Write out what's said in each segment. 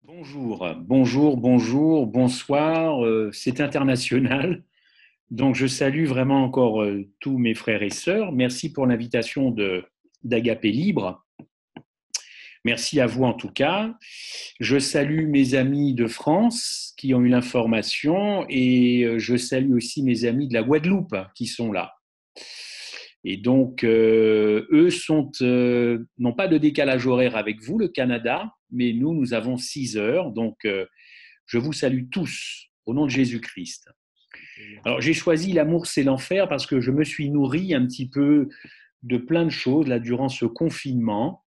Bonjour, bonsoir, c'est international. Donc je salue vraiment encore tous mes frères et sœurs. Merci pour l'invitation d'Agapé Libre. Merci à vous en tout cas. Je salue mes amis de France qui ont eu l'information et je salue aussi mes amis de la Guadeloupe qui sont là. Et donc, eux n'ont pas de décalage horaire avec vous, le Canada, mais nous avons 6 heures. Donc, je vous salue tous au nom de Jésus-Christ. Alors, j'ai choisi l'amour, c'est l'enfer parce que je me suis nourri un petit peu de plein de choses là durant ce confinement,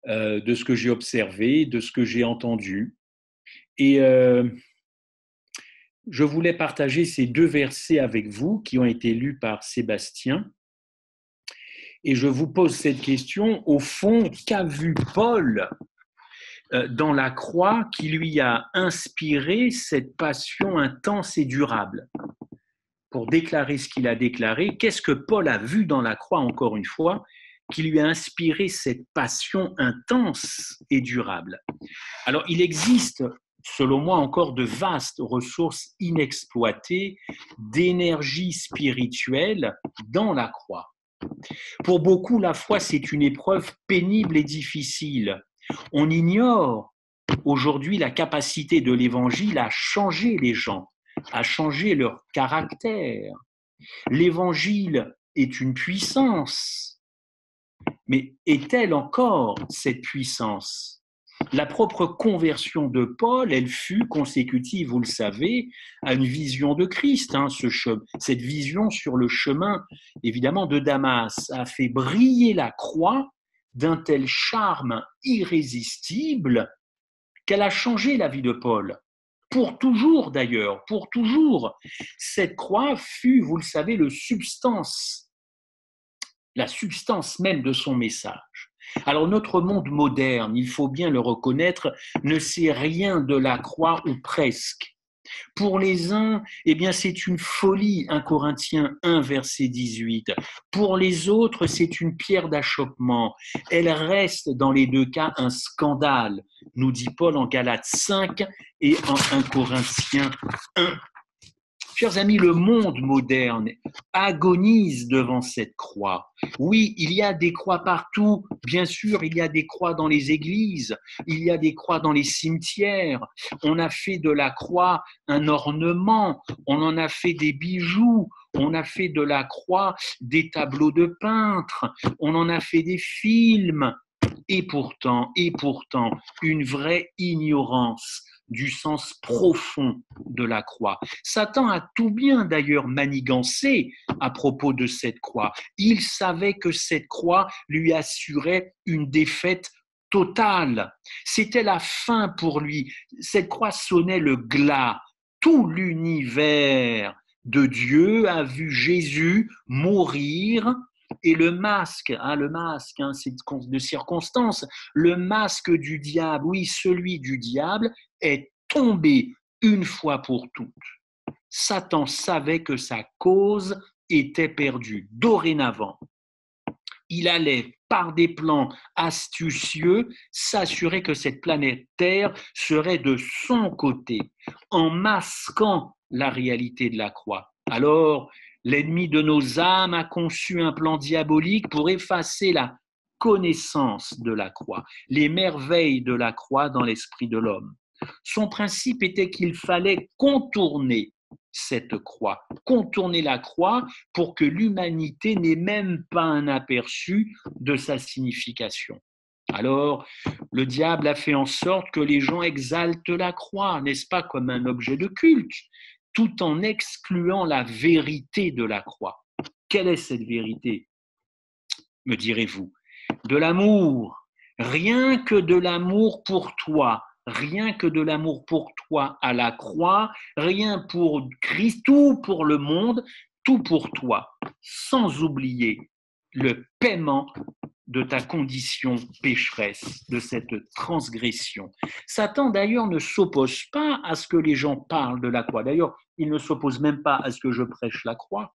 de ce que j'ai observé, de ce que j'ai entendu. Et je voulais partager ces 2 versets avec vous qui ont été lus par Sébastien. Et je vous pose cette question, au fond, qu'a vu Paul dans la croix qui lui a inspiré cette passion intense et durable? Pour déclarer ce qu'il a déclaré, qu'est-ce que Paul a vu dans la croix, encore une fois, qui lui a inspiré cette passion intense et durable? Alors, il existe, selon moi, encore de vastes ressources inexploitées d'énergie spirituelle dans la croix. Pour beaucoup, la foi, c'est une épreuve pénible et difficile. On ignore aujourd'hui la capacité de l'Évangile à changer les gens, à changer leur caractère. L'Évangile est une puissance, mais est-elle encore cette puissance? La propre conversion de Paul, elle fut consécutive, vous le savez, à une vision de Christ. Cette vision sur le chemin, évidemment, de Damas a fait briller la croix d'un tel charme irrésistible qu'elle a changé la vie de Paul. Pour toujours d'ailleurs, pour toujours. Cette croix fut, vous le savez, la substance même de son message. Alors notre monde moderne, il faut bien le reconnaître, ne sait rien de la croix ou presque. Pour les uns, eh bien c'est une folie, 1 Corinthiens 1, verset 18. Pour les autres, c'est une pierre d'achoppement. Elle reste dans les 2 cas un scandale, nous dit Paul en Galates 5 et en 1 Corinthiens 1. Chers amis, le monde moderne agonise devant cette croix. Oui, il y a des croix partout. Bien sûr, il y a des croix dans les églises, il y a des croix dans les cimetières. On a fait de la croix un ornement, on en a fait des bijoux, on a fait de la croix des tableaux de peintres, on en a fait des films. Et pourtant, une vraie ignorance du sens profond de la croix. Satan a tout bien d'ailleurs manigancé à propos de cette croix. Il savait que cette croix lui assurait une défaite totale. C'était la fin pour lui. Cette croix sonnait le glas. Tout l'univers de Dieu a vu Jésus mourir. Et le masque, c'est de circonstance, le masque du diable, oui, celui du diable, est tombé une fois pour toutes. Satan savait que sa cause était perdue. Dorénavant, il allait, par des plans astucieux, s'assurer que cette planète Terre serait de son côté, en masquant la réalité de la croix. Alors, l'ennemi de nos âmes a conçu un plan diabolique pour effacer la connaissance de la croix, les merveilles de la croix dans l'esprit de l'homme. Son principe était qu'il fallait contourner cette croix, contourner la croix pour que l'humanité n'ait même pas un aperçu de sa signification. Alors, le diable a fait en sorte que les gens exaltent la croix, n'est-ce pas, comme un objet de culte, tout en excluant la vérité de la croix. Quelle est cette vérité, me direz-vous? De l'amour, rien que de l'amour pour toi, rien que de l'amour pour toi à la croix, rien pour Christ, tout pour le monde, tout pour toi, sans oublier le paiement de ta condition pécheresse, de cette transgression. Satan, d'ailleurs, ne s'oppose pas à ce que les gens parlent de la croix. D'ailleurs, il ne s'oppose même pas à ce que je prêche la croix.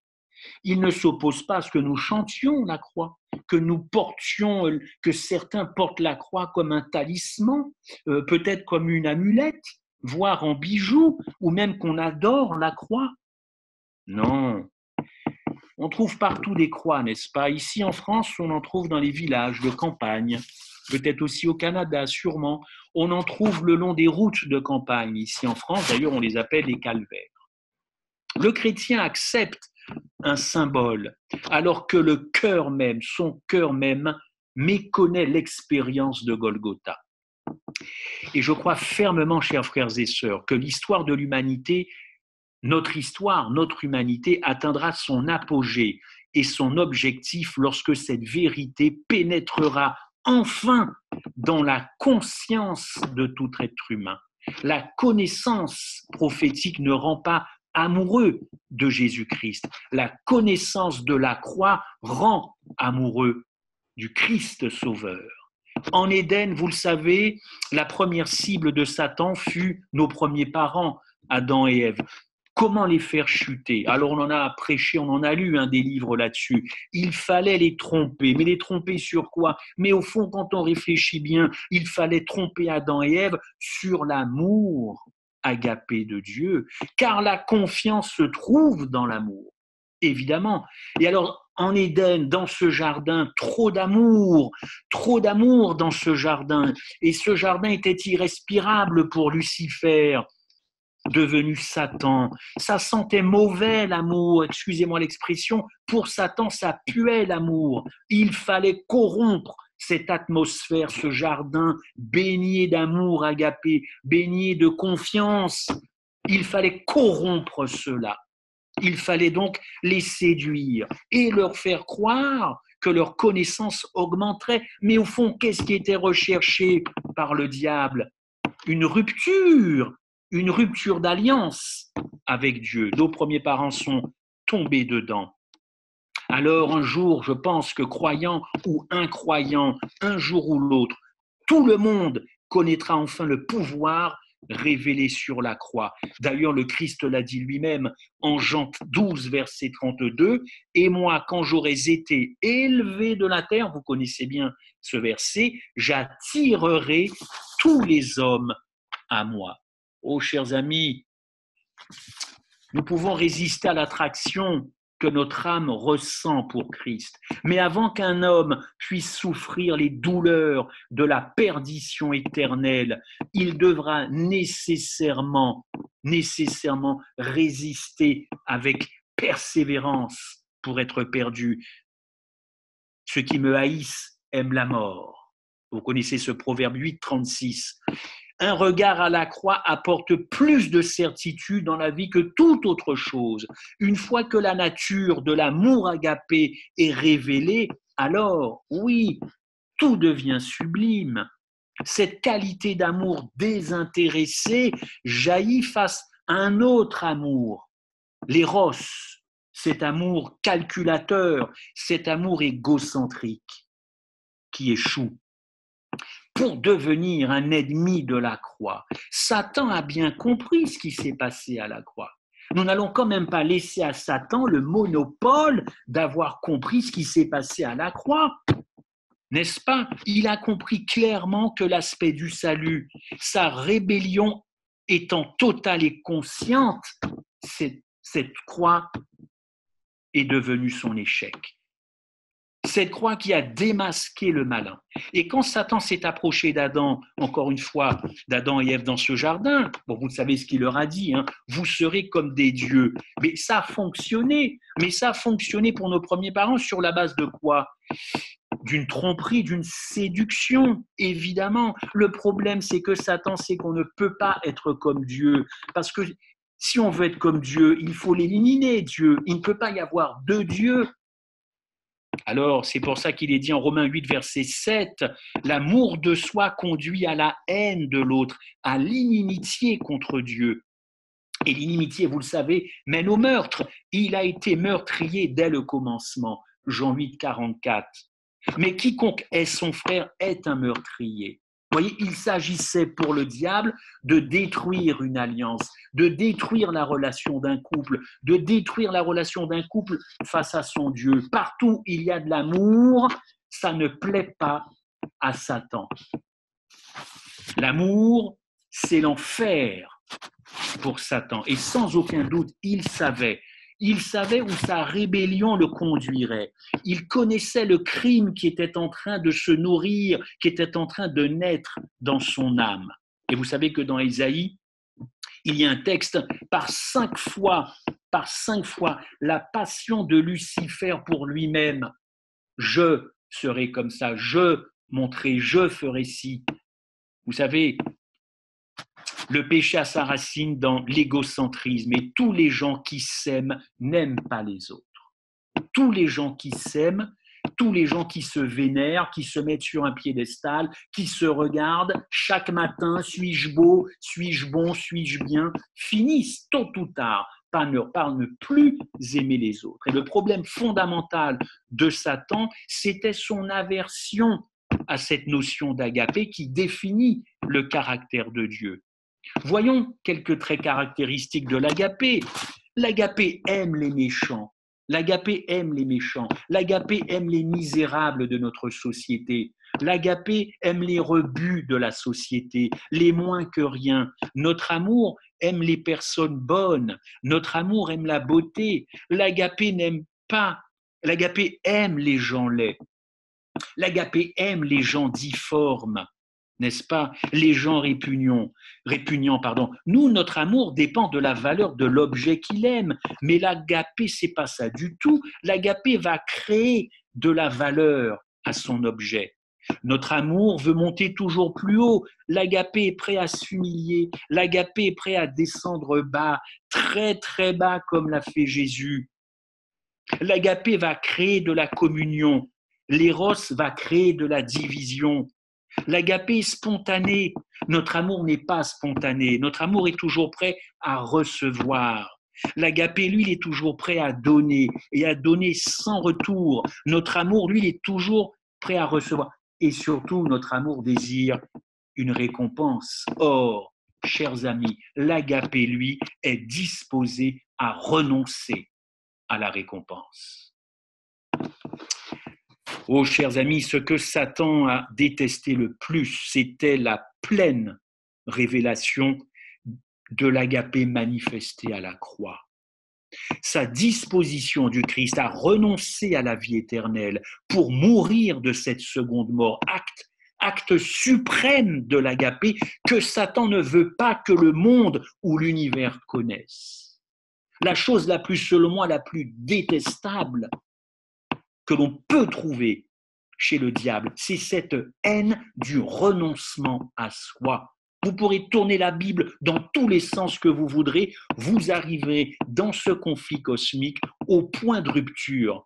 Il ne s'oppose pas à ce que nous chantions la croix, que nous portions, que certains portent la croix comme un talisman, peut-être comme une amulette, voire en bijoux, ou même qu'on adore la croix. Non, on trouve partout des croix, n'est-ce pas? Ici en France, on en trouve dans les villages de campagne, peut-être aussi au Canada, sûrement. On en trouve le long des routes de campagne. Ici en France, d'ailleurs, on les appelle les calvaires. Le chrétien accepte un symbole, alors que le cœur même, son cœur même, méconnaît l'expérience de Golgotha. Et je crois fermement, chers frères et sœurs, que l'histoire de l'humanité, notre histoire, notre humanité atteindra son apogée et son objectif lorsque cette vérité pénétrera enfin dans la conscience de tout être humain. La connaissance prophétique ne rend pas amoureux de Jésus-Christ. La connaissance de la croix rend amoureux du Christ Sauveur. En Éden, vous le savez, la première cible de Satan fut nos premiers parents, Adam et Ève. Comment les faire chuter? Alors on en a prêché, on en a lu des livres là-dessus. Il fallait les tromper, mais les tromper sur quoi? Mais au fond, quand on réfléchit bien, il fallait tromper Adam et Ève sur l'amour agapé de Dieu, car la confiance se trouve dans l'amour, évidemment. Et alors, en Éden, dans ce jardin, trop d'amour dans ce jardin. Et ce jardin était irrespirable pour Lucifer, devenu Satan. Ça sentait mauvais l'amour, excusez-moi l'expression, pour Satan ça puait l'amour. Il fallait corrompre cette atmosphère, ce jardin baigné d'amour agapé, baigné de confiance. Il fallait corrompre cela. Il fallait donc les séduire et leur faire croire que leur connaissance augmenterait. Mais au fond, qu'est-ce qui était recherché par le diable? Une rupture d'alliance avec Dieu. Nos premiers parents sont tombés dedans. Alors un jour, je pense que croyant ou incroyant, un jour ou l'autre, tout le monde connaîtra enfin le pouvoir révélé sur la croix. D'ailleurs, le Christ l'a dit lui-même en Jean 12, verset 32, « Et moi, quand j'aurai été élevé de la terre, vous connaissez bien ce verset, j'attirerai tous les hommes à moi. » Oh, chers amis, nous pouvons résister à l'attraction que notre âme ressent pour Christ. Mais avant qu'un homme puisse souffrir les douleurs de la perdition éternelle, il devra nécessairement résister avec persévérance pour être perdu. Ceux qui me haïssent aiment la mort. Vous connaissez ce proverbe 8, 36. Un regard à la croix apporte plus de certitude dans la vie que toute autre chose. Une fois que la nature de l'amour agapé est révélée, alors, oui, tout devient sublime. Cette qualité d'amour désintéressé jaillit face à un autre amour, l'éros, cet amour calculateur, cet amour égocentrique qui échoue. Pour devenir un ennemi de la croix. Satan a bien compris ce qui s'est passé à la croix. Nous n'allons quand même pas laisser à Satan le monopole d'avoir compris ce qui s'est passé à la croix. N'est-ce pas? Il a compris clairement que l'aspect du salut, sa rébellion étant totale et consciente, cette croix est devenue son échec. Cette croix qui a démasqué le malin. Et quand Satan s'est approché d'Adam, encore une fois, d'Adam et Ève dans ce jardin, bon, vous savez ce qu'il leur a dit, vous serez comme des dieux. Mais ça a fonctionné. Mais ça a fonctionné pour nos premiers parents sur la base de quoi? D'une tromperie, d'une séduction, évidemment. Le problème, c'est que Satan sait qu'on ne peut pas être comme Dieu. Parce que si on veut être comme Dieu, il faut l'éliminer, Dieu. Il ne peut pas y avoir deux dieux. Alors, c'est pour ça qu'il est dit en Romains 8, verset 7, « L'amour de soi conduit à la haine de l'autre, à l'inimitié contre Dieu. » Et l'inimitié, vous le savez, mène au meurtre. Il a été meurtrier dès le commencement. Jean 8, 44. Mais quiconque est son frère est un meurtrier. Vous voyez, il s'agissait pour le diable de détruire une alliance, de détruire la relation d'un couple, de détruire la relation d'un couple face à son Dieu. Partout où il y a de l'amour, ça ne plaît pas à Satan. L'amour, c'est l'enfer pour Satan. Et sans aucun doute, il savait où sa rébellion le conduirait. Il connaissait le crime qui était en train de se nourrir, qui était en train de naître dans son âme. Et vous savez que dans Ésaïe, il y a un texte par cinq fois, la passion de Lucifer pour lui-même. Je serai comme ça, je montrerai, je ferai ci. Vous savez, le péché a sa racine dans l'égocentrisme et tous les gens qui s'aiment n'aiment pas les autres. Tous les gens qui s'aiment, tous les gens qui se vénèrent, qui se mettent sur un piédestal, qui se regardent chaque matin, suis-je beau, suis-je bon, suis-je bien, finissent tôt ou tard par ne plus aimer les autres. Et le problème fondamental de Satan, c'était son aversion à cette notion d'agapé qui définit le caractère de Dieu. Voyons quelques traits caractéristiques de l'agapé. L'agapé aime les méchants. L'agapé aime les méchants. L'agapé aime les misérables de notre société. L'agapé aime les rebuts de la société, les moins que rien. Notre amour aime les personnes bonnes. Notre amour aime la beauté. L'agapé n'aime pas. L'agapé aime les gens laids. L'agapé aime les gens difformes. N'est-ce pas? Les gens répugnants. Nous, notre amour dépend de la valeur de l'objet qu'il aime, mais l'agapé, c'est pas ça du tout. L'agapé va créer de la valeur à son objet. Notre amour veut monter toujours plus haut. L'agapé est prêt à s'humilier. L'agapé est prêt à descendre bas, très très bas comme l'a fait Jésus. L'agapé va créer de la communion. L'éros va créer de la division. L'agapé est spontané. Notre amour n'est pas spontané. Notre amour est toujours prêt à recevoir. L'agapé, lui, il est toujours prêt à donner et à donner sans retour. Notre amour, lui, il est toujours prêt à recevoir. Et surtout, notre amour désire une récompense. Or, chers amis, l'agapé, lui, est disposé à renoncer à la récompense. Oh, chers amis, ce que Satan a détesté le plus, c'était la pleine révélation de l'agapé manifesté à la croix. Sa disposition du Christ à renoncer à la vie éternelle pour mourir de cette seconde mort, acte suprême de l'agapé que Satan ne veut pas que le monde ou l'univers connaissent. La chose la plus, selon moi, la plus détestable que l'on peut trouver chez le diable, c'est cette haine du renoncement à soi. Vous pourrez tourner la Bible dans tous les sens que vous voudrez, vous arriverez dans ce conflit cosmique au point de rupture,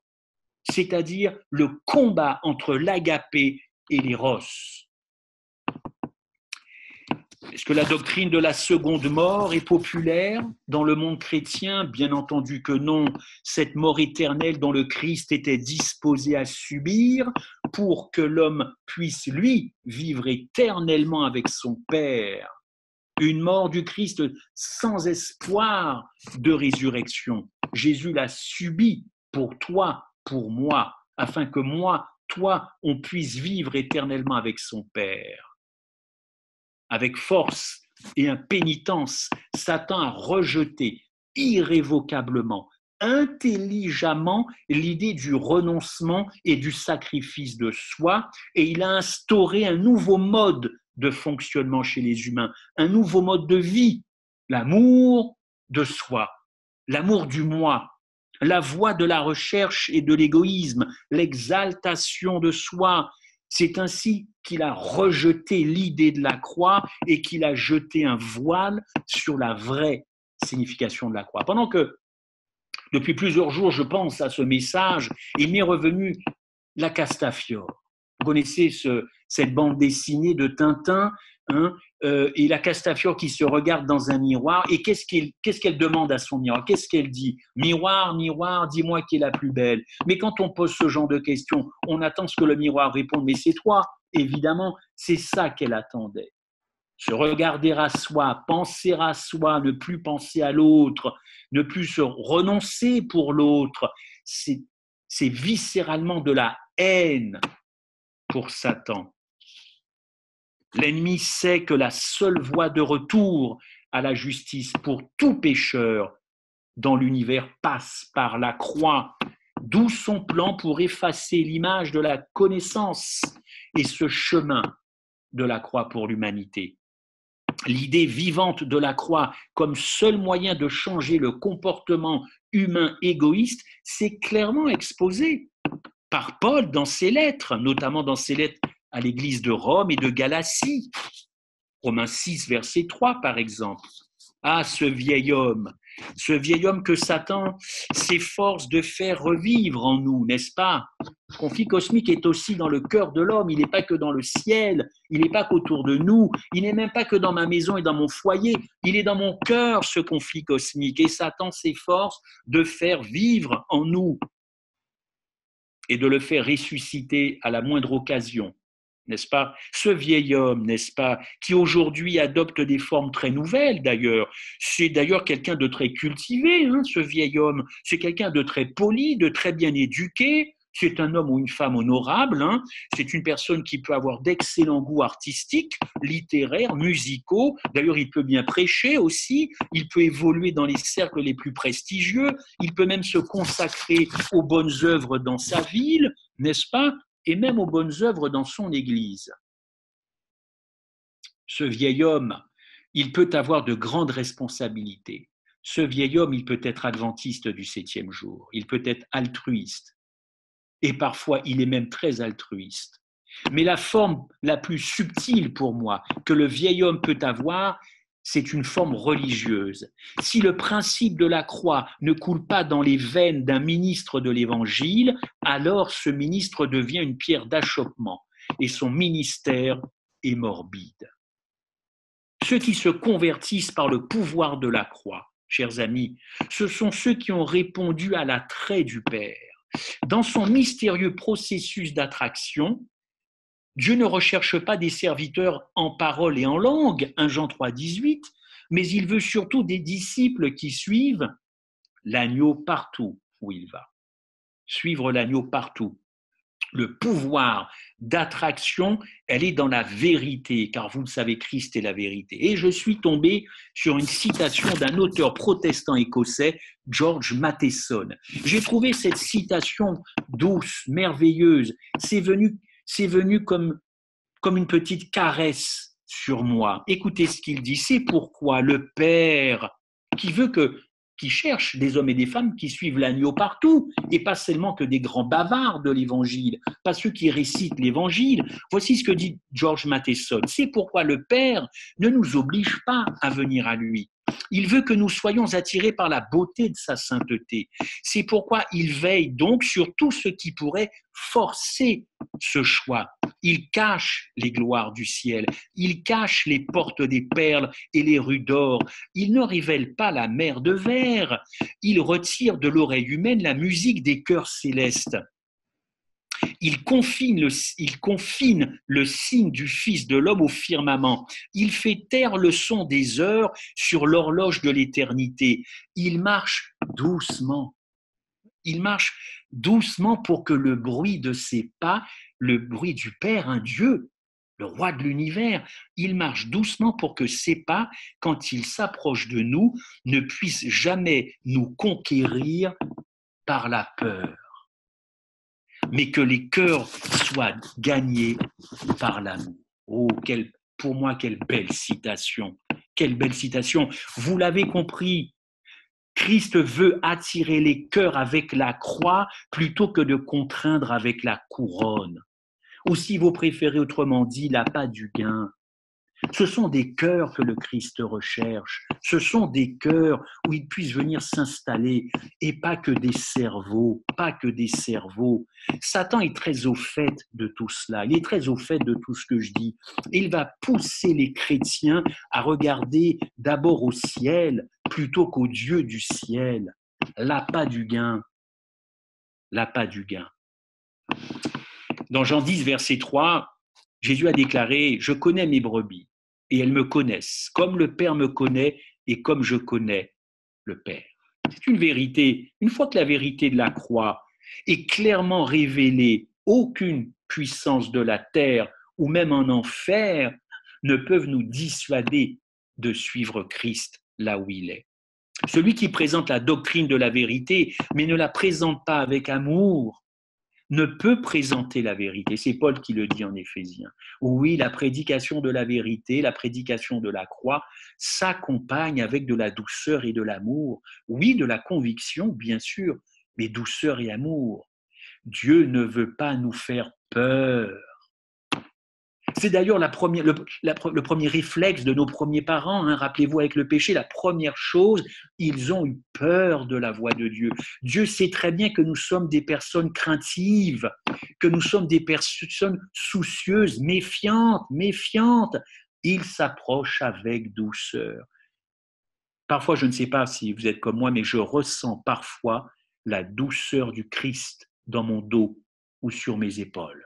c'est-à-dire le combat entre l'agapé et l'éros. Est-ce que la doctrine de la seconde mort est populaire dans le monde chrétien? Bien entendu que non. Cette mort éternelle dont le Christ était disposé à subir pour que l'homme puisse, lui, vivre éternellement avec son Père. Une mort du Christ sans espoir de résurrection. Jésus l'a subi pour toi, pour moi, afin que moi, toi, on puisse vivre éternellement avec son Père. Avec force et impénitence, Satan a rejeté irrévocablement, intelligemment l'idée du renoncement et du sacrifice de soi, et il a instauré un nouveau mode de fonctionnement chez les humains, un nouveau mode de vie, l'amour de soi, l'amour du moi, la voie de la recherche et de l'égoïsme, l'exaltation de soi. C'est ainsi qu'il a rejeté l'idée de la croix et qu'il a jeté un voile sur la vraie signification de la croix. Pendant que, depuis plusieurs jours, je pense à ce message, il m'est revenu la Castafiore. Vous connaissez cette bande dessinée de Tintin, et la Castafiore qui se regarde dans un miroir, et qu'est-ce qu'elle demande à son miroir? Qu'est-ce qu'elle dit? Miroir, miroir, dis-moi qui est la plus belle. Mais quand on pose ce genre de questions, on attend ce que le miroir réponde, mais c'est toi. évidemment, c'est ça qu'elle attendait. Se regarder à soi, penser à soi, ne plus penser à l'autre, ne plus se renoncer pour l'autre, c'est viscéralement de la haine pour Satan. L'ennemi sait que la seule voie de retour à la justice pour tout pécheur dans l'univers passe par la croix, d'où son plan pour effacer l'image de la connaissance et ce chemin de la croix pour l'humanité. L'idée vivante de la croix comme seul moyen de changer le comportement humain égoïste, c'est clairement exposé par Paul dans ses lettres, notamment dans ses lettres à l'église de Rome et de Galatie. Romains 6, verset 3, par exemple. Ah, ce vieil homme que Satan s'efforce de faire revivre en nous, n'est-ce pas? Le conflit cosmique est aussi dans le cœur de l'homme, il n'est pas que dans le ciel, il n'est pas qu'autour de nous, il n'est même pas que dans ma maison et dans mon foyer, il est dans mon cœur, ce conflit cosmique, et Satan s'efforce de faire vivre en nous et de le faire ressusciter à la moindre occasion. N'est-ce pas? Ce vieil homme, n'est-ce pas, qui aujourd'hui adopte des formes très nouvelles d'ailleurs. C'est d'ailleurs quelqu'un de très cultivé, hein, ce vieil homme. C'est quelqu'un de très poli, de très bien éduqué. C'est un homme ou une femme honorable. Hein. C'est une personne qui peut avoir d'excellents goûts artistiques, littéraires, musicaux. D'ailleurs, il peut bien prêcher aussi. Il peut évoluer dans les cercles les plus prestigieux. Il peut même se consacrer aux bonnes œuvres dans sa ville, n'est-ce pas? Et même aux bonnes œuvres dans son Église. Ce vieil homme, il peut avoir de grandes responsabilités. Ce vieil homme, il peut être adventiste du 7e jour, il peut être altruiste, et parfois il est même très altruiste. Mais la forme la plus subtile pour moi que le vieil homme peut avoir, c'est une forme religieuse. Si le principe de la croix ne coule pas dans les veines d'un ministre de l'Évangile, alors ce ministre devient une pierre d'achoppement et son ministère est morbide. Ceux qui se convertissent par le pouvoir de la croix, chers amis, ce sont ceux qui ont répondu à l'attrait du Père. Dans son mystérieux processus d'attraction, Dieu ne recherche pas des serviteurs en parole et en langue, 1 Jean 3, 18, mais il veut surtout des disciples qui suivent l'agneau partout où il va. Suivre l'agneau partout. Le pouvoir d'attraction, elle est dans la vérité, car vous le savez, Christ est la vérité. Et je suis tombé sur une citation d'un auteur protestant écossais, George Matheson. J'ai trouvé cette citation douce, merveilleuse. C'est venu comme une petite caresse sur moi. Écoutez ce qu'il dit. C'est pourquoi le Père, qui cherche des hommes et des femmes qui suivent l'agneau partout, et pas seulement que des grands bavards de l'Évangile, pas ceux qui récitent l'Évangile. Voici ce que dit George Matheson. C'est pourquoi le Père ne nous oblige pas à venir à lui. Il veut que nous soyons attirés par la beauté de sa sainteté. C'est pourquoi il veille donc sur tout ce qui pourrait forcer ce choix. Il cache les gloires du ciel, il cache les portes des perles et les rues d'or. Il ne révèle pas la mer de verre. Il retire de l'oreille humaine la musique des chœurs célestes. Il confine le signe du Fils de l'homme au firmament. Il fait taire le son des heures sur l'horloge de l'éternité. Il marche doucement. Il marche doucement pour que le bruit de ses pas, le bruit du Père, un Dieu, le roi de l'univers, il marche doucement pour que ses pas, quand il s'approche de nous, ne puissent jamais nous conquérir par la peur, mais que les cœurs soient gagnés par l'amour. Oh, pour moi, quelle belle citation! Quelle belle citation! Vous l'avez compris, Christ veut attirer les cœurs avec la croix plutôt que de contraindre avec la couronne. Ou si vous préférez autrement dit, l'appât du gain. Ce sont des cœurs que le Christ recherche. Ce sont des cœurs où il puisse venir s'installer et pas que des cerveaux, pas que des cerveaux. Satan est très au fait de tout cela. Il est très au fait de tout ce que je dis. Il va pousser les chrétiens à regarder d'abord au ciel plutôt qu'au Dieu du ciel. L'appât du gain. L'appât du gain. Dans Jean 10, verset 3, Jésus a déclaré, je connais mes brebis et elles me connaissent, comme le Père me connaît et comme je connais le Père. C'est une vérité. Une fois que la vérité de la croix est clairement révélée, aucune puissance de la terre ou même en enfer ne peuvent nous dissuader de suivre Christ là où il est. Celui qui présente la doctrine de la vérité, mais ne la présente pas avec amour, ne peut présenter la vérité. C'est Paul qui le dit en Éphésiens. Oui, la prédication de la vérité, la prédication de la croix s'accompagne avec de la douceur et de l'amour. Oui, de la conviction, bien sûr, mais douceur et amour. Dieu ne veut pas nous faire peur. C'est d'ailleurs le premier réflexe de nos premiers parents. Hein. Rappelez-vous, avec le péché, la première chose, ils ont eu peur de la voix de Dieu. Dieu sait très bien que nous sommes des personnes craintives, que nous sommes des personnes soucieuses, méfiantes. Il s'approche avec douceur. Parfois, je ne sais pas si vous êtes comme moi, mais je ressens parfois la douceur du Christ dans mon dos ou sur mes épaules.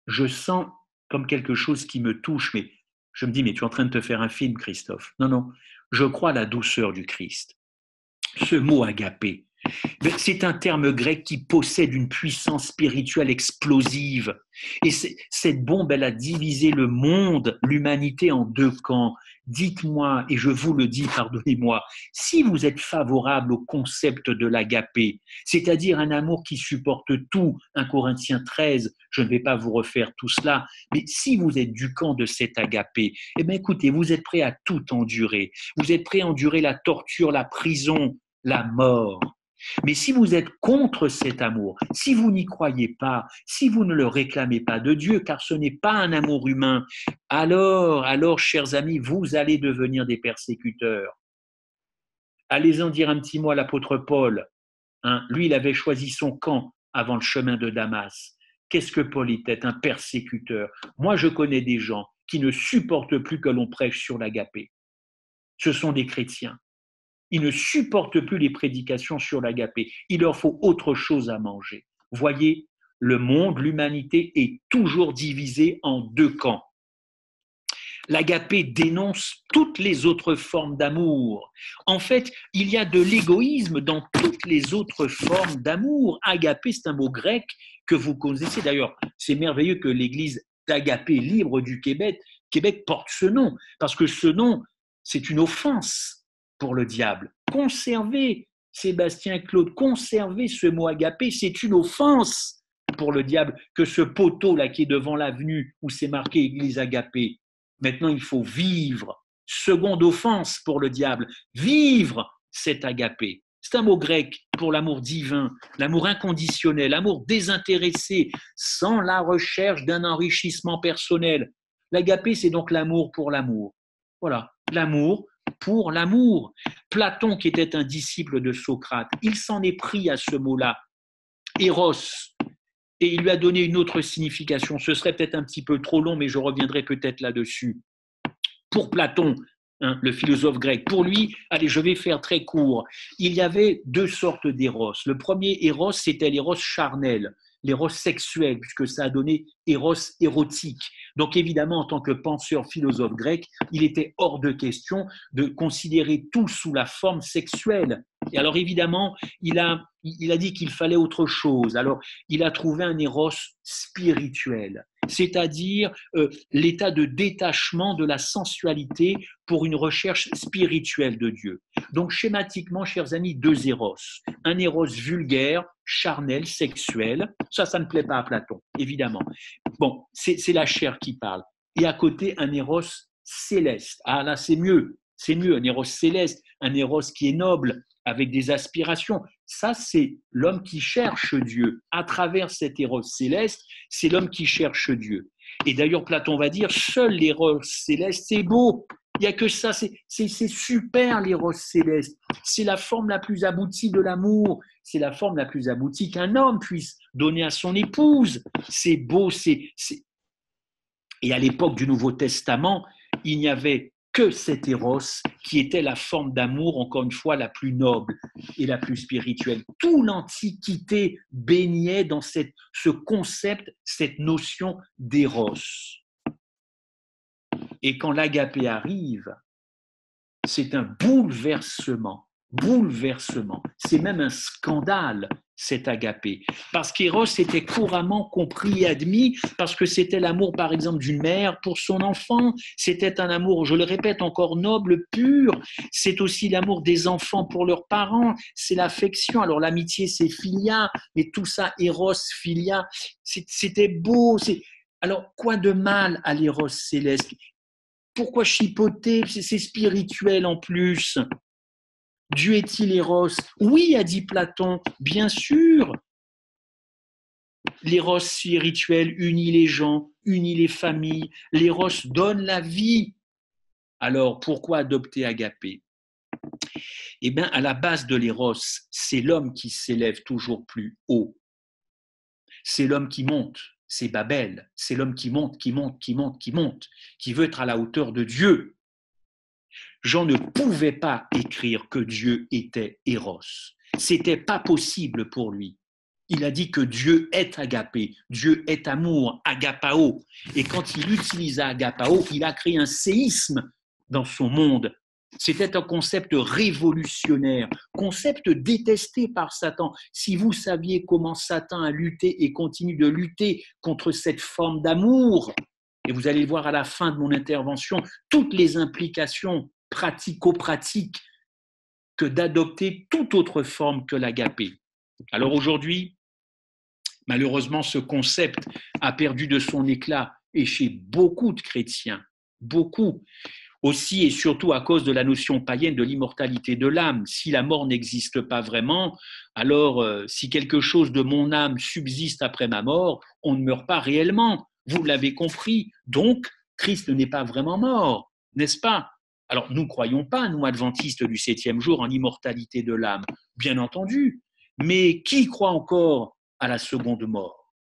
Je sens comme quelque chose qui me touche, mais je me dis, mais tu es en train de te faire un film, Christophe. Non, je crois à la douceur du Christ. Ce mot agapé, c'est un terme grec qui possède une puissance spirituelle explosive. Et cette bombe, elle a divisé le monde, l'humanité en deux camps. Dites-moi, et je vous le dis, pardonnez-moi, si vous êtes favorable au concept de l'agapé, c'est-à-dire un amour qui supporte tout, 1 Corinthiens 13, je ne vais pas vous refaire tout cela, mais si vous êtes du camp de cet agapé, eh bien écoutez, vous êtes prêt à tout endurer. Vous êtes prêt à endurer la torture, la prison, la mort. Mais si vous êtes contre cet amour, si vous n'y croyez pas, si vous ne le réclamez pas de Dieu, car ce n'est pas un amour humain, alors, chers amis, vous allez devenir des persécuteurs. Allez-en dire un petit mot à l'apôtre Paul. Hein, lui, il avait choisi son camp avant le chemin de Damas. Qu'est-ce que Paul était? Un persécuteur. Moi, je connais des gens qui ne supportent plus que l'on prêche sur l'agapé. Ce sont des chrétiens. Ils ne supportent plus les prédications sur l'agapé. Il leur faut autre chose à manger. Voyez, le monde, l'humanité est toujours divisée en deux camps. L'agapé dénonce toutes les autres formes d'amour. En fait, il y a de l'égoïsme dans toutes les autres formes d'amour. Agapé, c'est un mot grec que vous connaissez. D'ailleurs, c'est merveilleux que l'église d'Agapé libre du Québec porte ce nom, parce que ce nom, c'est une offense pour le diable. Conservez, Sébastien Claude, conservez ce mot agapé, c'est une offense pour le diable que ce poteau-là qui est devant l'avenue où c'est marqué Église agapé. Maintenant, il faut vivre. Seconde offense pour le diable, vivre cet agapé. C'est un mot grec pour l'amour divin, l'amour inconditionnel, l'amour désintéressé, sans la recherche d'un enrichissement personnel. L'agapé, c'est donc l'amour pour l'amour. Voilà, l'amour pour l'amour. Platon, qui était un disciple de Socrate, il s'en est pris à ce mot-là, Eros, et il lui a donné une autre signification. Ce serait peut-être un petit peu trop long, mais je reviendrai peut-être là-dessus. Pour Platon, le philosophe grec, pour lui, allez, je vais faire très court, il y avait deux sortes d'éros. Le premier éros, c'était l'éros charnel, l'éros sexuel, puisque ça a donné éros érotique. Donc évidemment, en tant que penseur philosophe grec, il était hors de question de considérer tout sous la forme sexuelle. Et alors évidemment, il a dit qu'il fallait autre chose. Alors il a trouvé un éros spirituel, c'est-à-dire l'état de détachement de la sensualité pour une recherche spirituelle de Dieu. Donc schématiquement, chers amis, deux éros. Un éros vulgaire, charnel, sexuel, ça ne plaît pas à Platon, évidemment. Bon, c'est la chair qui parle. Et à côté, un éros céleste. Ah là, c'est mieux, un éros céleste, un éros qui est noble, avec des aspirations. Ça, c'est l'homme qui cherche Dieu. À travers cet éros céleste, c'est l'homme qui cherche Dieu. Et d'ailleurs, Platon va dire, seul l'éros céleste, c'est beau. Il n'y a que ça, c'est super l'éros céleste. C'est la forme la plus aboutie de l'amour. C'est la forme la plus aboutie qu'un homme puisse donner à son épouse. C'est beau, Et à l'époque du Nouveau Testament, il n'y avait que cet Éros qui était la forme d'amour, encore une fois, la plus noble et la plus spirituelle. Toute l'Antiquité baignait dans ce concept, cette notion d'Éros. Et quand l'agapé arrive, c'est un bouleversement. C'est même un scandale, cet agapé. Parce qu'Éros était couramment compris et admis, parce que c'était l'amour, par exemple, d'une mère pour son enfant. C'était un amour, je le répète, encore noble, pur. C'est aussi l'amour des enfants pour leurs parents. C'est l'affection. Alors l'amitié, c'est philia, mais tout ça, Éros, philia, c'était beau. Alors, quoi de mal à l'Éros céleste? Pourquoi chipoter? C'est spirituel en plus. Dieu est-il Éros? Oui, a dit Platon, bien sûr. L'éros spirituel unit les gens, unit les familles. L'éros donne la vie. Alors, pourquoi adopter agapé? Eh bien, à la base de l'éros, c'est l'homme qui s'élève toujours plus haut. C'est l'homme qui monte. C'est Babel. C'est l'homme qui monte, qui veut être à la hauteur de Dieu. Jean ne pouvait pas écrire que Dieu était Éros. C'était pas possible pour lui. Il a dit que Dieu est agapé, Dieu est amour, agapao. Et quand il utilisa agapao, il a créé un séisme dans son monde. C'était un concept révolutionnaire, concept détesté par Satan. Si vous saviez comment Satan a lutté et continue de lutter contre cette forme d'amour, et vous allez le voir à la fin de mon intervention, toutes les implications pratico-pratiques que d'adopter toute autre forme que l'agapé. Alors aujourd'hui, malheureusement, ce concept a perdu de son éclat et chez beaucoup de chrétiens, beaucoup, aussi et surtout à cause de la notion païenne de l'immortalité de l'âme. Si la mort n'existe pas vraiment, alors si quelque chose de mon âme subsiste après ma mort, on ne meurt pas réellement. Vous l'avez compris. Donc, Christ n'est pas vraiment mort, n'est-ce pas? Alors, nous ne croyons pas, nous, adventistes du 7e jour, en l'immortalité de l'âme, bien entendu. Mais qui croit encore à la seconde mort?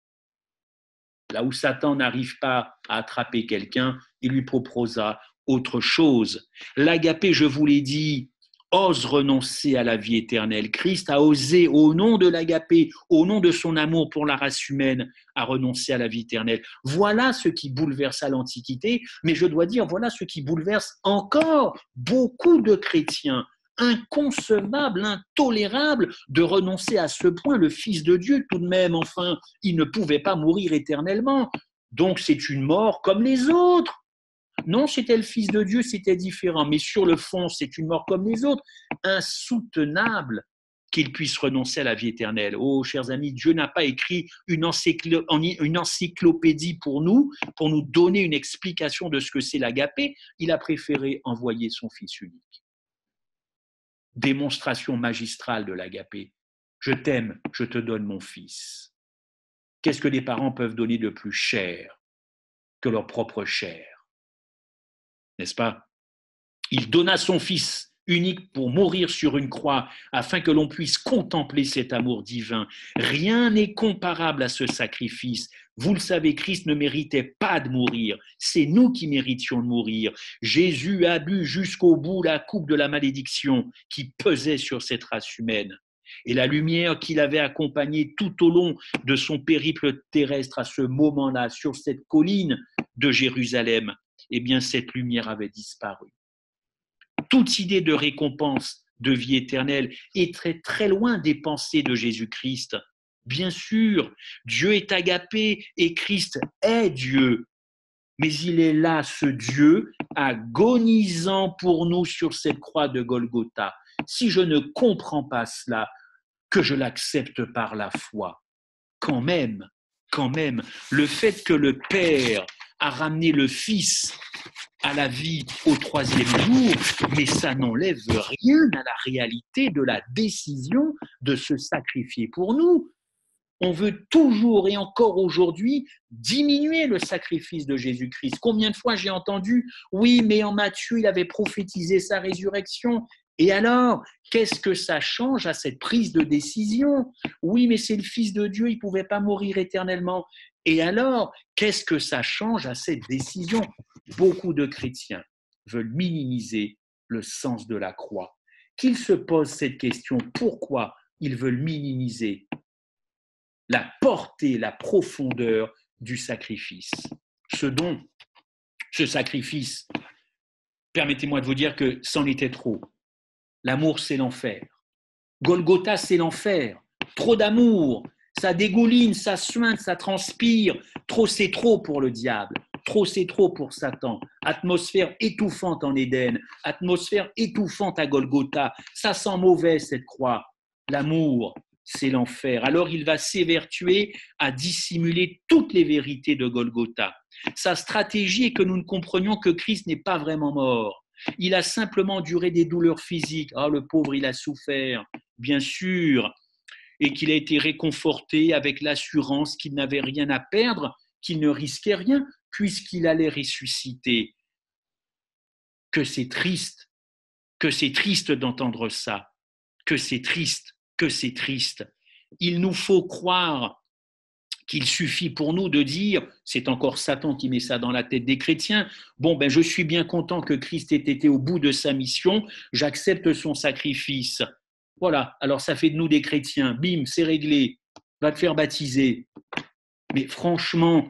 Là où Satan n'arrive pas à attraper quelqu'un, il lui proposera autre chose. L'agapé, je vous l'ai dit, ose renoncer à la vie éternelle. Christ a osé, au nom de l'agapé, au nom de son amour pour la race humaine, à renoncer à la vie éternelle. Voilà ce qui bouleversa l'Antiquité, mais je dois dire, voilà ce qui bouleverse encore beaucoup de chrétiens. Inconcevable, intolérable de renoncer à ce point. Le Fils de Dieu, tout de même, enfin, il ne pouvait pas mourir éternellement. Donc c'est une mort comme les autres. Non, c'était le Fils de Dieu, c'était différent. Mais sur le fond, c'est une mort comme les autres. Insoutenable qu'il puisse renoncer à la vie éternelle. Oh, chers amis, Dieu n'a pas écrit une encyclopédie pour nous donner une explication de ce que c'est l'agapé. Il a préféré envoyer son Fils unique. Démonstration magistrale de l'agapé. Je t'aime, je te donne mon fils. Qu'est-ce que les parents peuvent donner de plus cher que leur propre chair? N'est-ce pas? Il donna son fils unique pour mourir sur une croix afin que l'on puisse contempler cet amour divin. Rien n'est comparable à ce sacrifice. Vous le savez, Christ ne méritait pas de mourir. C'est nous qui méritions de mourir. Jésus a bu jusqu'au bout la coupe de la malédiction qui pesait sur cette race humaine. Et la lumière qui l'avait accompagné tout au long de son périple terrestre à ce moment-là, sur cette colline de Jérusalem, eh bien cette lumière avait disparu. Toute idée de récompense, de vie éternelle est très très loin des pensées de Jésus-Christ. Bien sûr, Dieu est agapé et Christ est Dieu. Mais il est là, ce Dieu, agonisant pour nous sur cette croix de Golgotha. Si je ne comprends pas cela, que je l'accepte par la foi. Quand même, le fait que le Père a ramené le Fils à la vie au 3e jour, mais ça n'enlève rien à la réalité de la décision de se sacrifier pour nous. On veut toujours et encore aujourd'hui diminuer le sacrifice de Jésus-Christ. Combien de fois j'ai entendu, oui, mais en Matthieu, il avait prophétisé sa résurrection. Et alors, qu'est-ce que ça change à cette prise de décision? Oui, mais c'est le Fils de Dieu, il ne pouvait pas mourir éternellement. Et alors, qu'est-ce que ça change à cette décision? Beaucoup de chrétiens veulent minimiser le sens de la croix. Qu'ils se posent cette question, pourquoi ils veulent minimiser la portée, la profondeur du sacrifice. Ce sacrifice, permettez-moi de vous dire que c'en était trop. L'amour, c'est l'enfer. Golgotha, c'est l'enfer. Trop d'amour, ça dégouline, ça suinte, ça transpire. Trop, c'est trop pour le diable. Trop, c'est trop pour Satan. Atmosphère étouffante en Éden, atmosphère étouffante à Golgotha. Ça sent mauvais, cette croix. L'amour, c'est l'enfer. Alors il va s'évertuer à dissimuler toutes les vérités de Golgotha. Sa stratégie est que nous ne comprenions que Christ n'est pas vraiment mort. Il a simplement enduré des douleurs physiques. Ah, le pauvre, il a souffert, bien sûr, et qu'il a été réconforté avec l'assurance qu'il n'avait rien à perdre, qu'il ne risquait rien, puisqu'il allait ressusciter. Que c'est triste d'entendre ça, que c'est triste. Il nous faut croire qu'il suffit pour nous de dire, c'est encore Satan qui met ça dans la tête des chrétiens, bon, je suis bien content que Christ ait été au bout de sa mission, j'accepte son sacrifice. Voilà, alors ça fait de nous des chrétiens, bim, c'est réglé, va te faire baptiser. Mais franchement,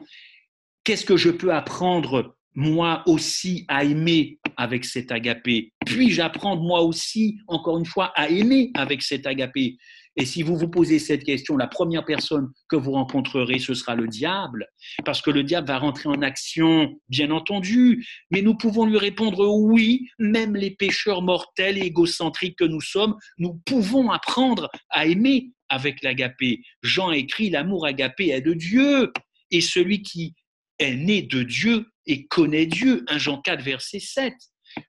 qu'est-ce que je peux apprendre moi aussi à aimer avec cet agapé? Puis-je apprendre moi aussi, encore une fois, à aimer avec cet agapé? Et si vous vous posez cette question, la première personne que vous rencontrerez, ce sera le diable, parce que le diable va rentrer en action, bien entendu, mais nous pouvons lui répondre oui, même les pécheurs mortels et égocentriques que nous sommes, nous pouvons apprendre à aimer avec l'agapé. Jean écrit, l'amour agapé est de Dieu, et celui qui est né de Dieu et connaît Dieu. 1 Jean 4, verset 7.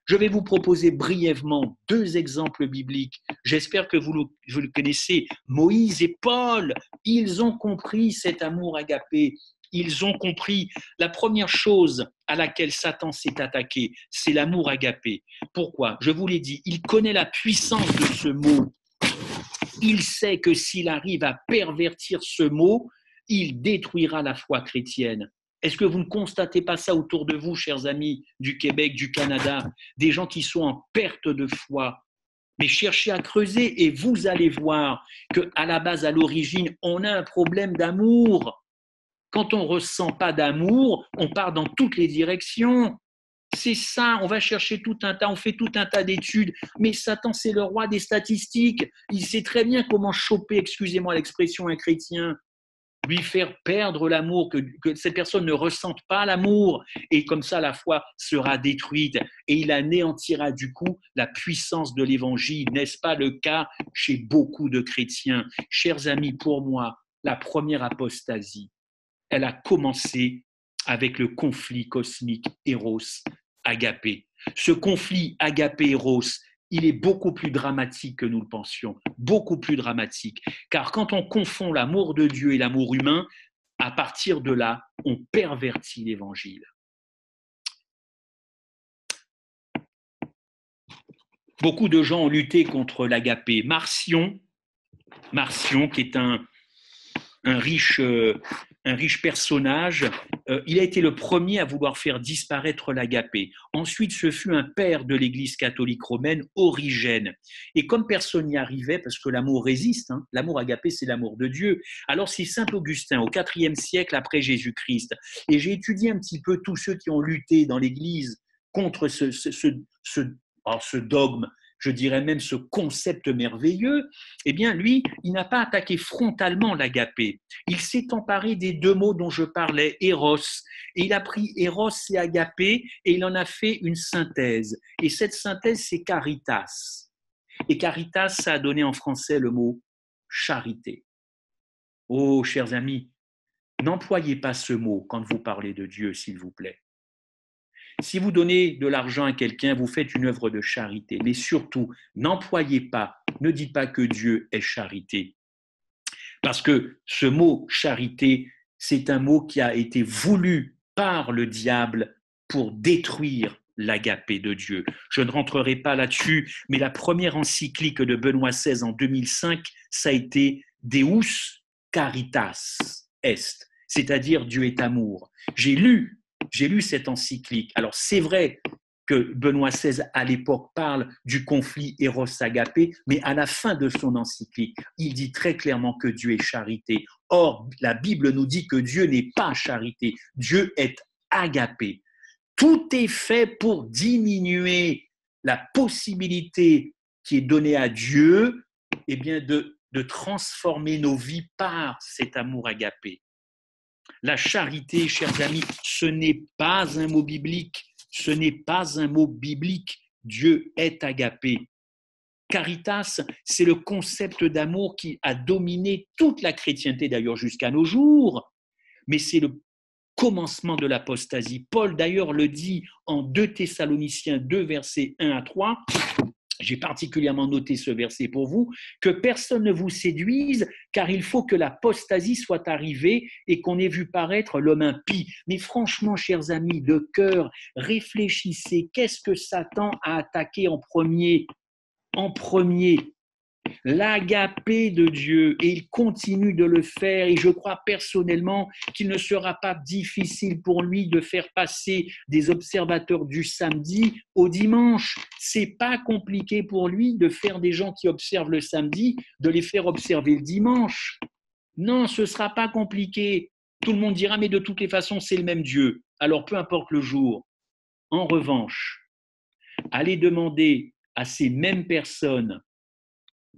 Je vais vous proposer brièvement 2 exemples bibliques. J'espère que vous le connaissez. Moïse et Paul, ils ont compris cet amour agapé. Ils ont compris la première chose à laquelle Satan s'est attaqué, c'est l'amour agapé. Pourquoi? Je vous l'ai dit, il connaît la puissance de ce mot. Il sait que s'il arrive à pervertir ce mot, il détruira la foi chrétienne. Est-ce que vous ne constatez pas ça autour de vous, chers amis du Québec, du Canada, des gens qui sont en perte de foi? Mais cherchez à creuser et vous allez voir qu'à la base, à l'origine, on a un problème d'amour. Quand on ne ressent pas d'amour, on part dans toutes les directions. C'est ça, on va chercher tout un tas, on fait tout un tas d'études, mais Satan, c'est le roi des statistiques. Il sait très bien comment choper, excusez-moi l'expression, un chrétien, lui faire perdre l'amour, que cette personne ne ressente pas l'amour, et comme ça la foi sera détruite, et il anéantira du coup la puissance de l'évangile. N'est-ce pas le cas chez beaucoup de chrétiens? Chers amis, pour moi, la première apostasie, elle a commencé avec le conflit cosmique Éros-Agapé. Ce conflit Agapé-Éros, il est beaucoup plus dramatique que nous le pensions, beaucoup plus dramatique. Car quand on confond l'amour de Dieu et l'amour humain, à partir de là, on pervertit l'évangile. Beaucoup de gens ont lutté contre l'agapé. Marcion, qui est un riche personnage, il a été le premier à vouloir faire disparaître l'agapé. Ensuite, ce fut un père de l'Église catholique romaine, Origène. Et comme personne n'y arrivait, parce que l'amour résiste, l'amour agapé, c'est l'amour de Dieu, alors c'est Saint Augustin, au IVe siècle après Jésus-Christ. Et j'ai étudié un petit peu tous ceux qui ont lutté dans l'Église contre ce dogme, je dirais même ce concept merveilleux. Eh bien, lui, il n'a pas attaqué frontalement l'agapé. Il s'est emparé des 2 mots dont je parlais, éros. Et il a pris éros et agapé et il en a fait une synthèse. Et cette synthèse, c'est caritas. Et caritas, ça a donné en français le mot charité. Oh, chers amis, n'employez pas ce mot quand vous parlez de Dieu, s'il vous plaît. Si vous donnez de l'argent à quelqu'un, vous faites une œuvre de charité. Mais surtout, ne dites pas que Dieu est charité. Parce que ce mot charité, c'est un mot qui a été voulu par le diable pour détruire l'agapé de Dieu. Je ne rentrerai pas là-dessus, mais la première encyclique de Benoît XVI en 2005, ça a été Deus Caritas Est, c'est-à-dire Dieu est amour. J'ai lu cette encyclique. Alors c'est vrai que Benoît XVI à l'époque parle du conflit Eros-Agapé, mais à la fin de son encyclique, il dit très clairement que Dieu est charité. Or, la Bible nous dit que Dieu n'est pas charité, Dieu est agapé. Tout est fait pour diminuer la possibilité qui est donnée à Dieu, eh bien de transformer nos vies par cet amour agapé. La charité, chers amis, ce n'est pas un mot biblique. Ce n'est pas un mot biblique. Dieu est agapé. Caritas, c'est le concept d'amour qui a dominé toute la chrétienté, d'ailleurs jusqu'à nos jours, mais c'est le commencement de l'apostasie. Paul, d'ailleurs, le dit en 2 Thessaloniciens 2, versets 1 à 3. J'ai particulièrement noté ce verset pour vous, que personne ne vous séduise, car il faut que l'apostasie soit arrivée et qu'on ait vu paraître l'homme impie. Mais franchement, chers amis, de cœur, réfléchissez, qu'est-ce que Satan a attaqué en premier? En premier, l'agapé de Dieu, et il continue de le faire, et je crois personnellement qu'il ne sera pas difficile pour lui de faire passer des observateurs du samedi au dimanche. C'est pas compliqué pour lui de faire des gens qui observent le samedi, de les faire observer le dimanche. Non, ce sera pas compliqué. Tout le monde dira, mais de toutes les façons, c'est le même Dieu. Alors, peu importe le jour. En revanche, allez demander à ces mêmes personnes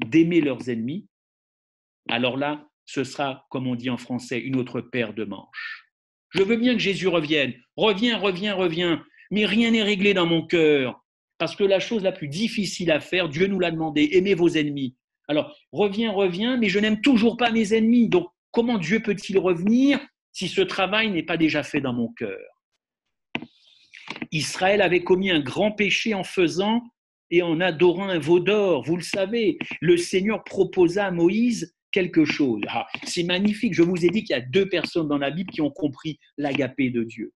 d'aimer leurs ennemis, alors là, ce sera, comme on dit en français, une autre paire de manches. Je veux bien que Jésus revienne. Reviens, reviens, reviens. Mais rien n'est réglé dans mon cœur. Parce que la chose la plus difficile à faire, Dieu nous l'a demandé, aimez vos ennemis. Alors, reviens, reviens, mais je n'aime toujours pas mes ennemis. Donc, comment Dieu peut-il revenir si ce travail n'est pas déjà fait dans mon cœur? Israël avait commis un grand péché en faisant et en adorant un veau d'or. Vous le savez, le Seigneur proposa à Moïse quelque chose. Ah, c'est magnifique, je vous ai dit qu'il y a 2 personnes dans la Bible qui ont compris l'agapé de Dieu.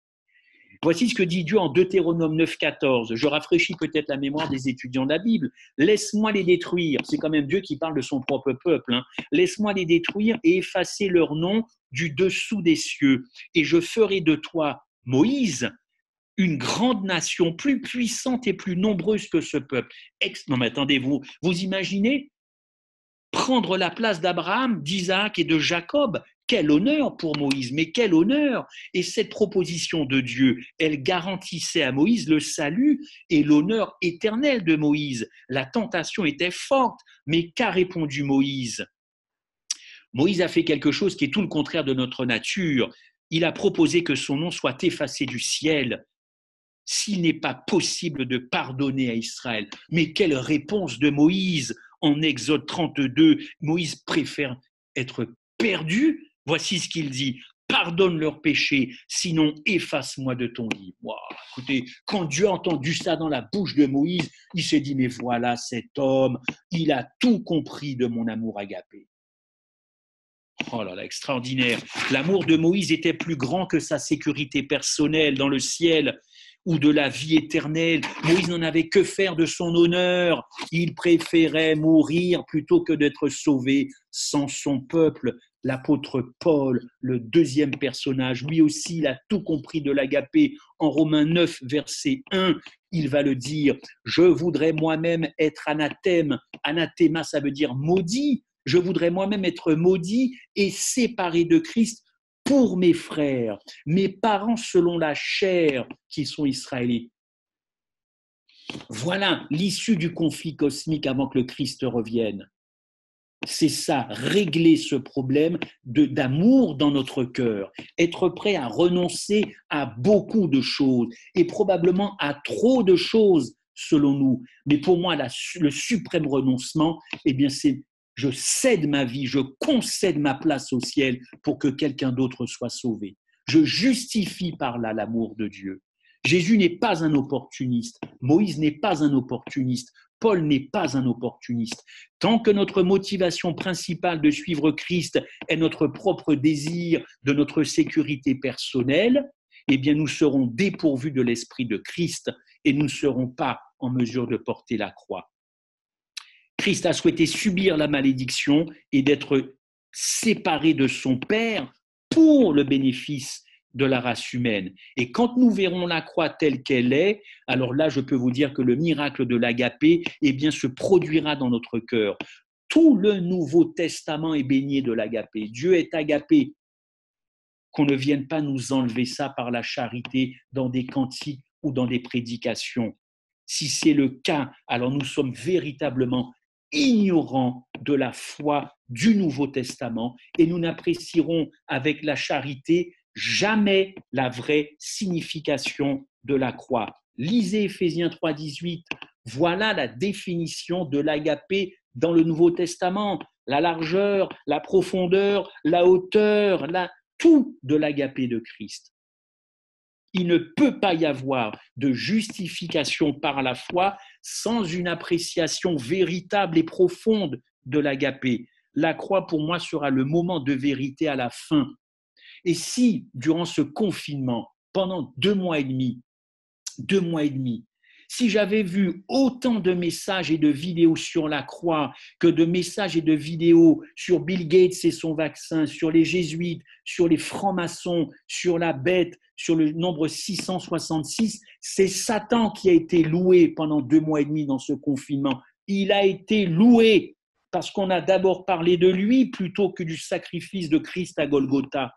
Voici ce que dit Dieu en Deutéronome 9,14. Je rafraîchis peut-être la mémoire des étudiants de la Bible. Laisse-moi les détruire. C'est quand même Dieu qui parle de son propre peuple. Laisse-moi les détruire et effacer leur nom du dessous des cieux. Et je ferai de toi, Moïse, une grande nation, plus puissante et plus nombreuse que ce peuple. Non mais attendez, vous imaginez prendre la place d'Abraham, d'Isaac et de Jacob? Quel honneur pour Moïse, mais quel honneur! Et cette proposition de Dieu, elle garantissait à Moïse le salut et l'honneur éternel de Moïse. La tentation était forte, mais qu'a répondu Moïse? Moïse a fait quelque chose qui est tout le contraire de notre nature. Il a proposé que son nom soit effacé du ciel. S'il n'est pas possible de pardonner à Israël. Mais quelle réponse de Moïse en Exode 32. Moïse préfère être perdu. Voici ce qu'il dit. Pardonne leurs péchés, sinon efface-moi de ton livre. Wow, écoutez, quand Dieu a entendu ça dans la bouche de Moïse, il s'est dit, mais voilà cet homme, il a tout compris de mon amour agapé. Oh là là, extraordinaire. L'amour de Moïse était plus grand que sa sécurité personnelle dans le ciel ou de la vie éternelle. Moïse n'en avait que faire de son honneur. Il préférait mourir plutôt que d'être sauvé sans son peuple. L'apôtre Paul, le 2e personnage, lui aussi, il a tout compris de l'agapé. En Romains 9, verset 1, il va le dire, « Je voudrais moi-même être anathème. » Anathema, ça veut dire maudit. Je voudrais moi-même être maudit et séparé de Christ pour mes frères, mes parents selon la chair qui sont israélites. Voilà l'issue du conflit cosmique avant que le Christ revienne. C'est ça, régler ce problème d'amour dans notre cœur, être prêt à renoncer à beaucoup de choses et probablement à trop de choses selon nous. Mais pour moi, le suprême renoncement, eh bien, c'est je cède ma vie, je concède ma place au ciel pour que quelqu'un d'autre soit sauvé. Je justifie par là l'amour de Dieu. Jésus n'est pas un opportuniste, Moïse n'est pas un opportuniste, Paul n'est pas un opportuniste. Tant que notre motivation principale de suivre Christ est notre propre désir de notre sécurité personnelle, eh bien nous serons dépourvus de l'esprit de Christ et nous ne serons pas en mesure de porter la croix. Christ a souhaité subir la malédiction et d'être séparé de son Père pour le bénéfice de la race humaine. Et quand nous verrons la croix telle qu'elle est, alors là, je peux vous dire que le miracle de l'agapé, eh bien, se produira dans notre cœur. Tout le Nouveau Testament est baigné de l'agapé. Dieu est agapé. Qu'on ne vienne pas nous enlever ça par la charité dans des cantiques ou dans des prédications. Si c'est le cas, alors nous sommes véritablement ignorants de la foi du Nouveau Testament et nous n'apprécierons avec la charité jamais la vraie signification de la croix. Lisez Éphésiens 3,18. Voilà la définition de l'agapé dans le Nouveau Testament. La largeur, la profondeur, la hauteur, tout de l'agapé de Christ. Il ne peut pas y avoir de justification par la foi sans une appréciation véritable et profonde de l'agapé. La croix, pour moi, sera le moment de vérité à la fin. Et si, durant ce confinement, pendant 2 mois et demi, si j'avais vu autant de messages et de vidéos sur la croix que de messages et de vidéos sur Bill Gates et son vaccin, sur les jésuites, sur les francs-maçons, sur la bête, sur le nombre 666, c'est Satan qui a été loué pendant 2 mois et demi dans ce confinement. Il a été loué parce qu'on a d'abord parlé de lui plutôt que du sacrifice de Christ à Golgotha.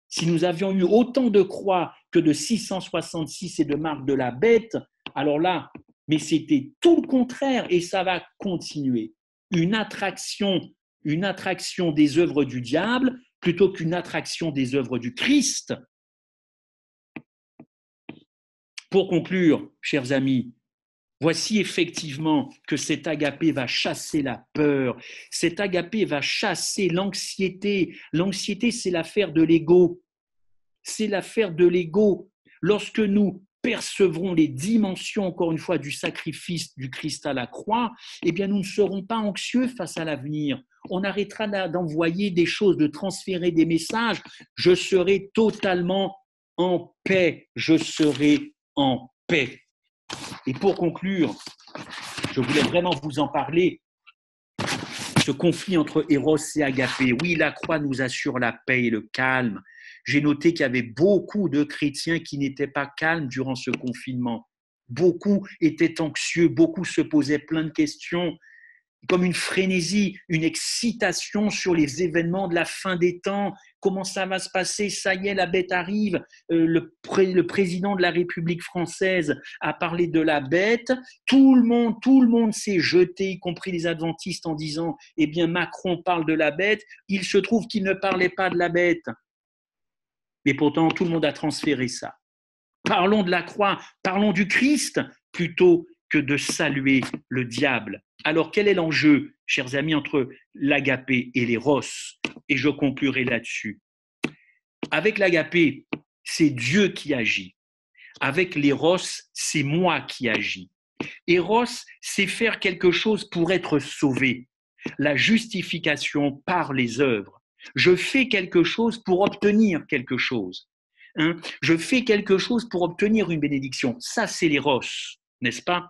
Si nous avions eu autant de croix que de 666 et de marques de la bête, alors là, mais c'était tout le contraire et ça va continuer. Une attraction des œuvres du diable plutôt qu'une attraction des œuvres du Christ. Pour conclure, chers amis, voici effectivement que cet agapé va chasser la peur, cet agapé va chasser l'anxiété. L'anxiété, c'est l'affaire de l'ego. C'est l'affaire de l'ego. Lorsque nous percevrons les dimensions, encore une fois, du sacrifice du Christ à la croix, eh bien, nous ne serons pas anxieux face à l'avenir. On arrêtera d'envoyer des choses, de transférer des messages. Je serai totalement en paix. Je serai en paix. Et pour conclure, je voulais vraiment vous en parler. Ce conflit entre Éros et Agapé. Oui, la croix nous assure la paix et le calme. J'ai noté qu'il y avait beaucoup de chrétiens qui n'étaient pas calmes durant ce confinement. Beaucoup étaient anxieux, beaucoup se posaient plein de questions, comme une frénésie, une excitation sur les événements de la fin des temps. Comment ça va se passer? Ça y est, la bête arrive. Le président de la République française a parlé de la bête. Tout le monde s'est jeté, y compris les adventistes, en disant « Eh bien, Macron parle de la bête ». Il se trouve qu'il ne parlait pas de la bête. Mais pourtant, tout le monde a transféré ça. Parlons de la croix, parlons du Christ, plutôt que de saluer le diable. Alors, quel est l'enjeu, chers amis, entre l'agapé et l'éros? Et je conclurai là-dessus. Avec l'agapé, c'est Dieu qui agit. Avec l'éros, c'est moi qui agis. Éros, c'est faire quelque chose pour être sauvé. La justification par les œuvres. Je fais quelque chose pour obtenir quelque chose. Je fais quelque chose pour obtenir une bénédiction. Ça, c'est l'éros, n'est-ce pas?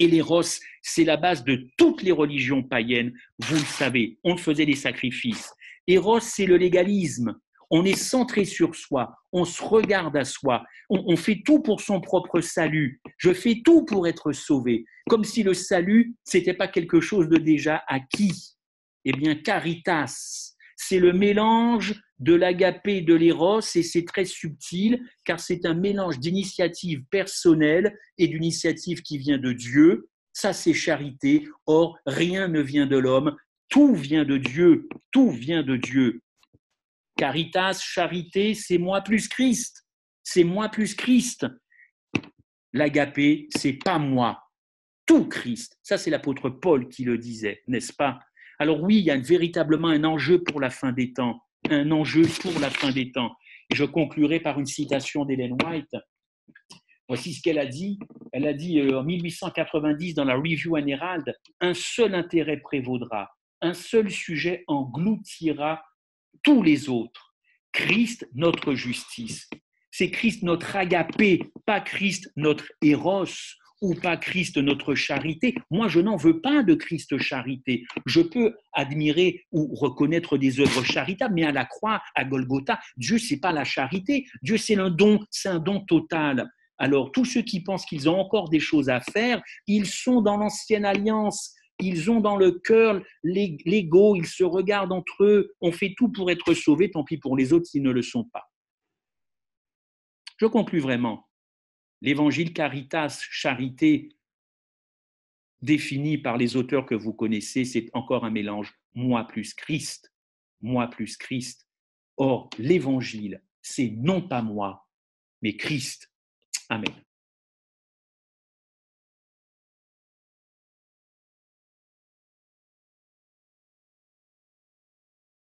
Et l'éros, c'est la base de toutes les religions païennes. Vous le savez, on faisait des sacrifices. Éros, c'est le légalisme. On est centré sur soi, on se regarde à soi, on fait tout pour son propre salut. Je fais tout pour être sauvé, comme si le salut, c'était pas quelque chose de déjà acquis. Eh bien, caritas, c'est le mélange de l'agapé et de l'éros, et c'est très subtil, car c'est un mélange d'initiative personnelle et d'initiative qui vient de Dieu. Ça, c'est charité. Or, rien ne vient de l'homme, tout vient de Dieu, tout vient de Dieu. Caritas, charité, c'est moi plus Christ. C'est moi plus Christ. L'agapé, c'est pas moi, tout Christ. Ça, c'est l'apôtre Paul qui le disait, n'est-ce pas? Alors oui, il y a véritablement un enjeu pour la fin des temps, un enjeu pour la fin des temps. Et je conclurai par une citation d'Ellen White. Voici ce qu'elle a dit. Elle a dit en 1890 dans la Review and Herald, « Un seul intérêt prévaudra, un seul sujet engloutira tous les autres. Christ, notre justice. » C'est Christ notre agapé, pas Christ notre éros. ou pas Christ notre charité. Moi, je n'en veux pas de Christ charité. Je peux admirer ou reconnaître des œuvres charitables, mais à la croix, à Golgotha, Dieu, c'est pas la charité. Dieu, c'est un don total. Alors, tous ceux qui pensent qu'ils ont encore des choses à faire, ils sont dans l'ancienne alliance. Ils ont dans le cœur l'ego, ils se regardent entre eux. On fait tout pour être sauvés, tant pis pour les autres s'ils ne le sont pas. Je conclus vraiment. L'évangile caritas, charité, défini par les auteurs que vous connaissez, c'est encore un mélange moi plus Christ, moi plus Christ. Or, l'évangile, c'est non pas moi, mais Christ. Amen.